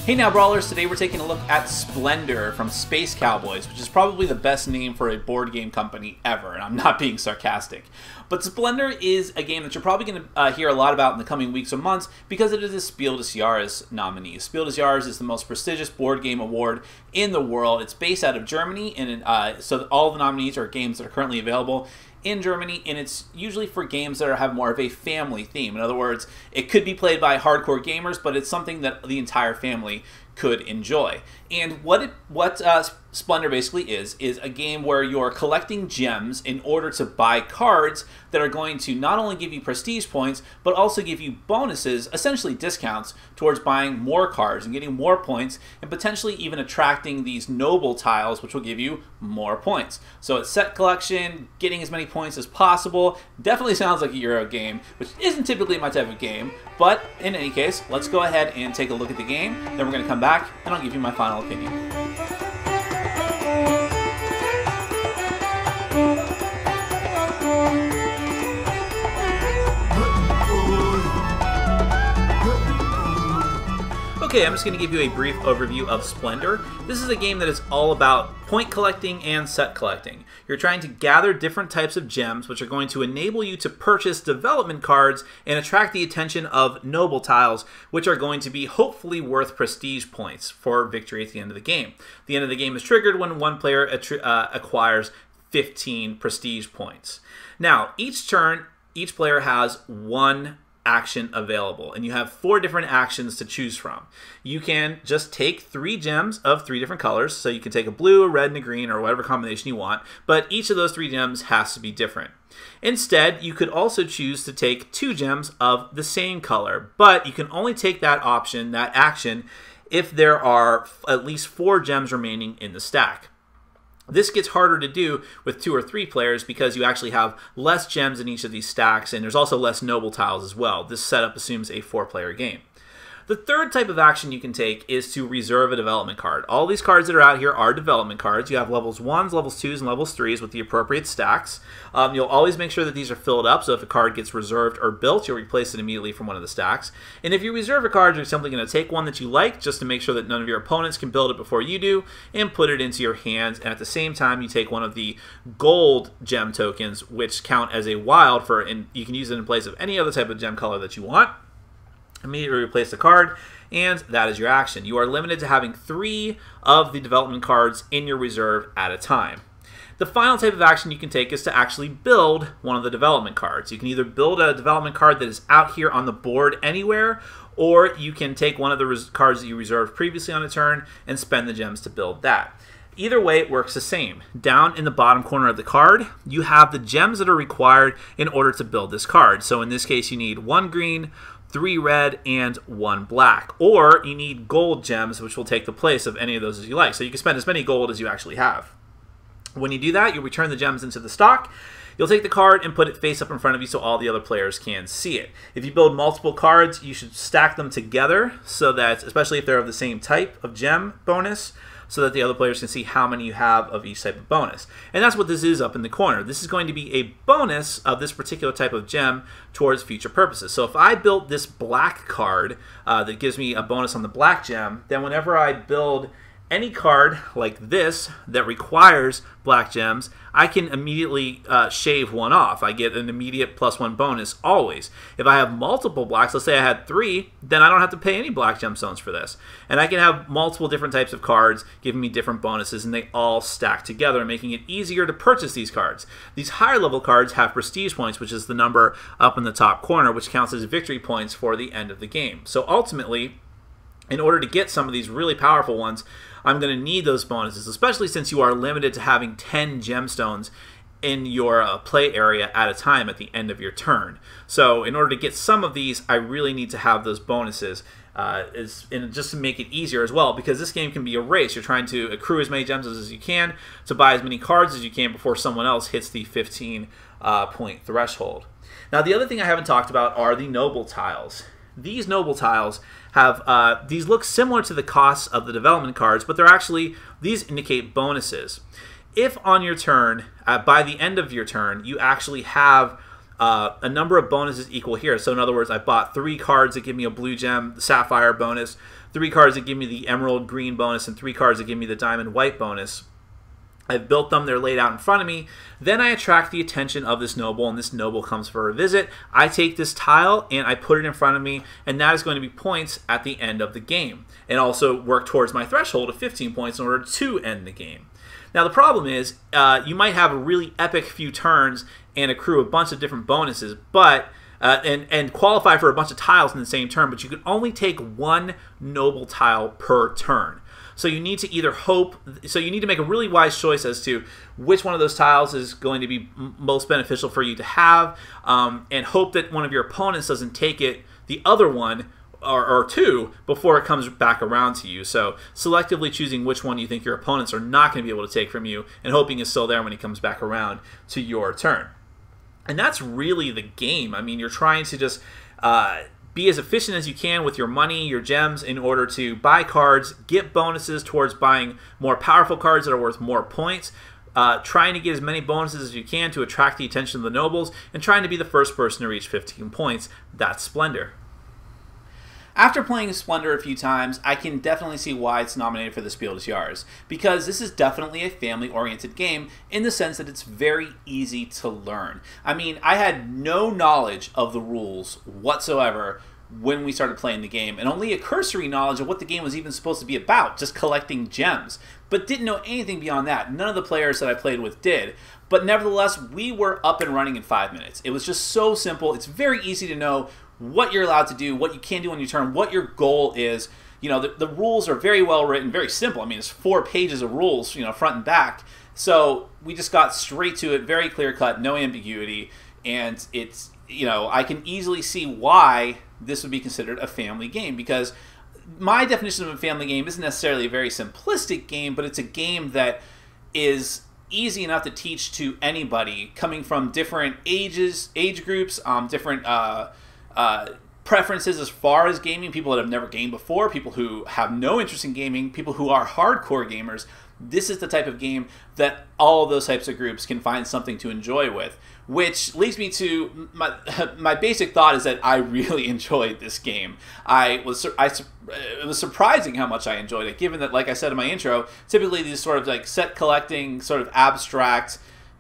Hey now Brawlers, today we're taking a look at Splendor from Space Cowboys, which is probably the best name for a board game company ever, and I'm not being sarcastic. But Splendor is a game that you're probably going to hear a lot about in the coming weeks or months because it is a Spiel des Jahres nominee. Spiel des Jahres is the most prestigious board game award in the world. It's based out of Germany, and so all the nominees are games that are currently available in Germany, and it's usually for games that have more of a family theme. In other words, it could be played by hardcore gamers, but it's something that the entire family could enjoy. And what Splendor basically is a game where you're collecting gems in order to buy cards that are going to not only give you prestige points, but also give you bonuses, essentially discounts, towards buying more cards and getting more points, and potentially even attracting these noble tiles, which will give you more points. So it's set collection, getting as many points as possible. Definitely sounds like a Euro game, which isn't typically my type of game, but in any case, let's go ahead and take a look at the game. Then we're going to come back and I'll give you my final opinion. Okay, I'm just going to give you a brief overview of Splendor. This is a game that is all about point collecting and set collecting. You're trying to gather different types of gems which are going to enable you to purchase development cards and attract the attention of noble tiles, which are going to be hopefully worth prestige points for victory at the end of the game. The end of the game is triggered when one player acquires 15 prestige points. Now, each turn, each player has one action available, and you have 4 different actions to choose from. You can just take 3 gems of 3 different colors, so you can take a blue, a red, and a green, or whatever combination you want, but each of those 3 gems has to be different. Instead, you could also choose to take 2 gems of the same color, but you can only take that option, that action, if there are at least 4 gems remaining in the stack. This gets harder to do with 2 or 3 players because you actually have less gems in each of these stacks, and there's also less noble tiles as well. This setup assumes a 4-player game. The third type of action you can take is to reserve a development card. All these cards that are out here are development cards. You have levels 1s, levels 2s, and levels 3s with the appropriate stacks. You'll always make sure that these are filled up, so if a card gets reserved or built, you'll replace it immediately from one of the stacks. And if you reserve a card, you're simply going to take one that you like, just to make sure that none of your opponents can build it before you do, and put it into your hands. And at the same time, you take one of the gold gem tokens, which count as a wild, and you can use it in place of any other type of gem color that you want. Immediately replace the card, and that is your action. You are limited to having 3 of the development cards in your reserve at a time. The final type of action you can take is to actually build one of the development cards. You can either build a development card that is out here on the board anywhere, or you can take one of the cards that you reserved previously on a turn and spend the gems to build that. Either way, it works the same. Down in the bottom corner of the card, you have the gems that are required in order to build this card. So in this case, you need 1 green, 3 red, and 1 black. Or you need gold gems, which will take the place of any of those as you like. So you can spend as many gold as you actually have. When you do that, you'll return the gems into the stock. You'll take the card and put it face up in front of you so all the other players can see it. If you build multiple cards, you should stack them together so that, especially if they're of the same type of gem bonus, so that the other players can see how many you have of each type of bonus. And that's what this is up in the corner. This is going to be a bonus of this particular type of gem towards future purposes. So if I built this black card that gives me a bonus on the black gem, then whenever I build any card like this that requires black gems, I can immediately shave one off. I get an immediate +1 bonus always. If I have multiple blacks, let's say I had 3, then I don't have to pay any black gemstones for this. And I can have multiple different types of cards giving me different bonuses, and they all stack together, making it easier to purchase these cards. These higher level cards have prestige points, which is the number up in the top corner, which counts as victory points for the end of the game. So ultimately, in order to get some of these really powerful ones, I'm going to need those bonuses, especially since you are limited to having 10 gemstones in your play area at a time at the end of your turn. So in order to get some of these, I really need to have those bonuses, and just to make it easier as well, because this game can be a race. You're trying to accrue as many gems as you can to buy as many cards as you can before someone else hits the 15 point threshold. Now, the other thing I haven't talked about are the noble tiles. These noble tiles have, these look similar to the costs of the development cards, but they're actually, these indicate bonuses. If on your turn, by the end of your turn, you actually have a number of bonuses equal here. So in other words, I bought 3 cards that give me a blue gem, the sapphire bonus, 3 cards that give me the emerald green bonus, and 3 cards that give me the diamond white bonus. I've built them, they're laid out in front of me. Then I attract the attention of this noble, and this noble comes for a visit. I take this tile and I put it in front of me, and that is going to be points at the end of the game. And also work towards my threshold of 15 points in order to end the game. Now the problem is, you might have a really epic few turns and accrue a bunch of different bonuses, but and qualify for a bunch of tiles in the same turn, but you can only take 1 noble tile per turn. So you need to either you need to make a really wise choice as to which one of those tiles is going to be most beneficial for you to have, and hope that one of your opponents doesn't take the other one, or 2 before it comes back around to you. So selectively choosing which one you think your opponents are not going to be able to take from you, and hoping it's still there when he comes back around to your turn. And that's really the game. I mean, you're trying to just be as efficient as you can with your money, your gems, in order to buy cards, get bonuses towards buying more powerful cards that are worth more points, trying to get as many bonuses as you can to attract the attention of the nobles, and trying to be the first person to reach 15 points. That's Splendor. After playing Splendor a few times, I can definitely see why it's nominated for the Spiel des Jahres, because this is definitely a family-oriented game in the sense that it's very easy to learn. I mean, I had no knowledge of the rules whatsoever when we started playing the game, and only a cursory knowledge of what the game was even supposed to be about, just collecting gems, but didn't know anything beyond that. None of the players that I played with did. But nevertheless, we were up and running in 5 minutes. It was just so simple. It's very easy to know what you're allowed to do, what you can do on your turn, what your goal is. You know, the rules are very well written, very simple. I mean, it's 4 pages of rules, you know, front and back. So we just got straight to it, very clear cut, no ambiguity. And it's, you know, I can easily see why this would be considered a family game, because my definition of a family game isn't necessarily a very simplistic game, but it's a game that is easy enough to teach to anybody coming from different age groups, different preferences as far as gaming, people that have never gamed before, people who have no interest in gaming, people who are hardcore gamers. This is the type of game that all of those types of groups can find something to enjoy with, which leads me to my basic thought is that I really enjoyed this game. It was surprising how much I enjoyed it, given that, like I said in my intro, typically these sort of like set collecting, sort of abstract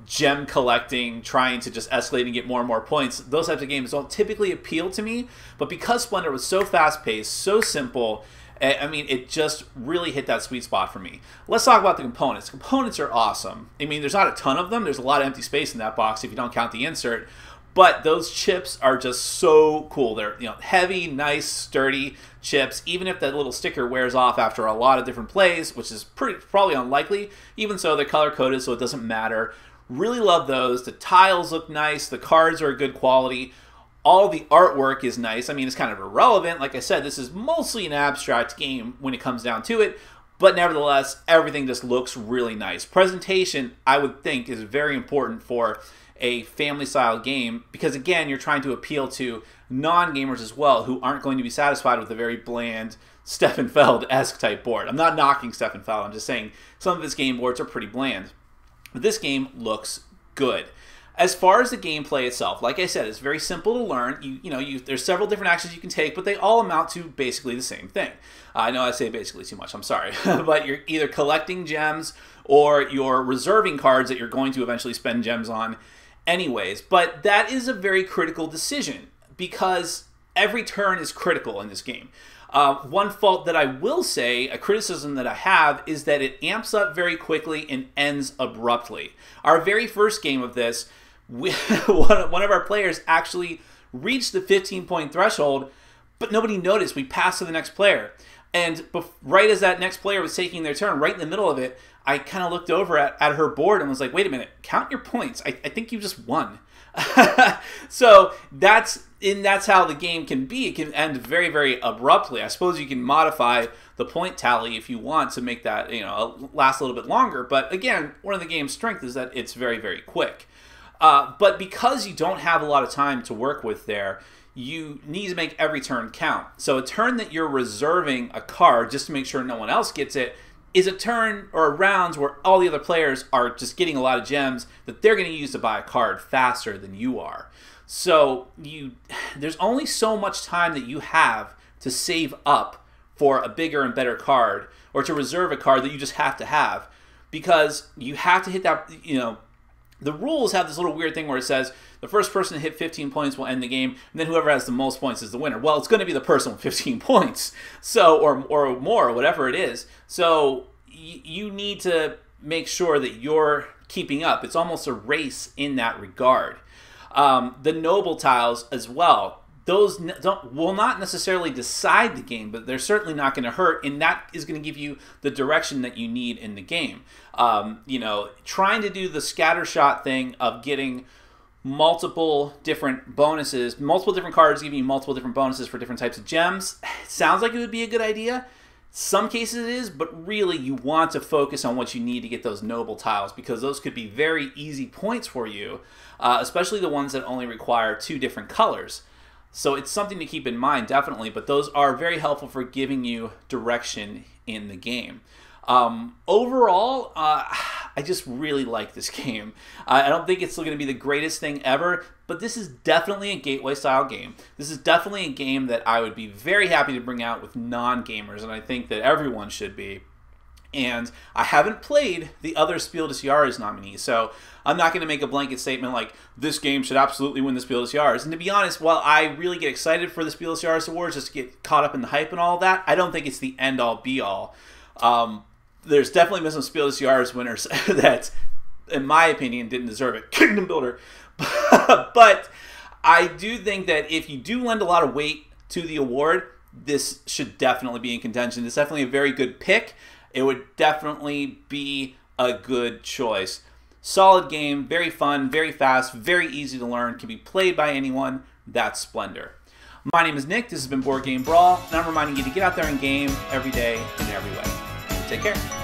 gem collecting, trying to just escalate and get more and more points, those types of games don't typically appeal to me. But because Splendor was so fast-paced, so simple, I mean, it just really hit that sweet spot for me. Let's talk about the components. Components are awesome. I mean, there's not a ton of them. There's a lot of empty space in that box if you don't count the insert. But those chips are just so cool. They're, you know, heavy, nice, sturdy chips. Even if that little sticker wears off after a lot of different plays, which is probably unlikely, even so, they're color-coded, so it doesn't matter. Really love those. The tiles look nice. The cards are good quality. All the artwork is nice. I mean, it's kind of irrelevant. Like I said, this is mostly an abstract game when it comes down to it. But nevertheless, everything just looks really nice. Presentation, I would think, is very important for a family-style game because, again, you're trying to appeal to non-gamers as well who aren't going to be satisfied with a very bland Stefan Feld-esque type board. I'm not knocking Stefan Feld. I'm just saying some of his game boards are pretty bland. But this game looks good. As far as the gameplay itself, like I said, it's very simple to learn. There's several different actions you can take, but they all amount to basically the same thing. I know I say basically too much, I'm sorry. But you're either collecting gems or you're reserving cards that you're going to eventually spend gems on anyways. But that is a very critical decision because every turn is critical in this game. One fault that I will say, a criticism that I have, is that it amps up very quickly and ends abruptly. Our very first game of this, one of our players actually reached the 15-point threshold, but nobody noticed. We passed to the next player. And right as that next player was taking their turn, right in the middle of it, I kind of looked over at her board and was like, wait a minute, count your points. I think you just won. So that's how the game can be. It can end very, very abruptly. I suppose you can modify the point tally if you want to make that, last a little bit longer. But again, one of the game's strengths is that it's very, very quick. But because you don't have a lot of time to work with there, you need to make every turn count. So a turn that you're reserving a card just to make sure no one else gets it is a turn or rounds where all the other players are just getting a lot of gems that they're going to use to buy a card faster than you are. So there's only so much time that you have to save up for a bigger and better card, or to reserve a card that you just have to have, because you have to hit that, the rules have this little weird thing where it says the first person to hit 15 points will end the game, and then whoever has the most points is the winner. Well, it's going to be the person with 15 points, so or more, or whatever it is. So you need to make sure that you're keeping up. It's almost a race in that regard. The noble tiles as well. Those will not necessarily decide the game, but they're certainly not going to hurt, and that is going to give you the direction that you need in the game. Trying to do the scatter shot thing of getting multiple different bonuses, multiple different cards giving you multiple different bonuses for different types of gems, sounds like it would be a good idea. Some cases it is, but really you want to focus on what you need to get those noble tiles, because those could be very easy points for you, especially the ones that only require 2 different colors. So it's something to keep in mind, definitely, but those are very helpful for giving you direction in the game. Overall, I just really like this game. I don't think it's going to be the greatest thing ever, but this is definitely a gateway-style game. This is definitely a game that I would be very happy to bring out with non-gamers, and I think that everyone should be. And I haven't played the other Spiel des Jahres nominees, so I'm not going to make a blanket statement like, this game should absolutely win the Spiel des Jahres. And to be honest, while I really get excited for the Spiel des Jahres Awards, just to get caught up in the hype and all that, I don't think it's the end-all, be-all. There's definitely been some Spiel des Jahres winners that, in my opinion, didn't deserve it. Kingdom Builder. But I do think that if you do lend a lot of weight to the award, this should definitely be in contention. It's definitely a very good pick. It would definitely be a good choice. Solid game, very fun, very fast, very easy to learn, can be played by anyone. That's Splendor. My name is Nick, this has been Board Game Brawl, and I'm reminding you to get out there and game every day in every way. Take care.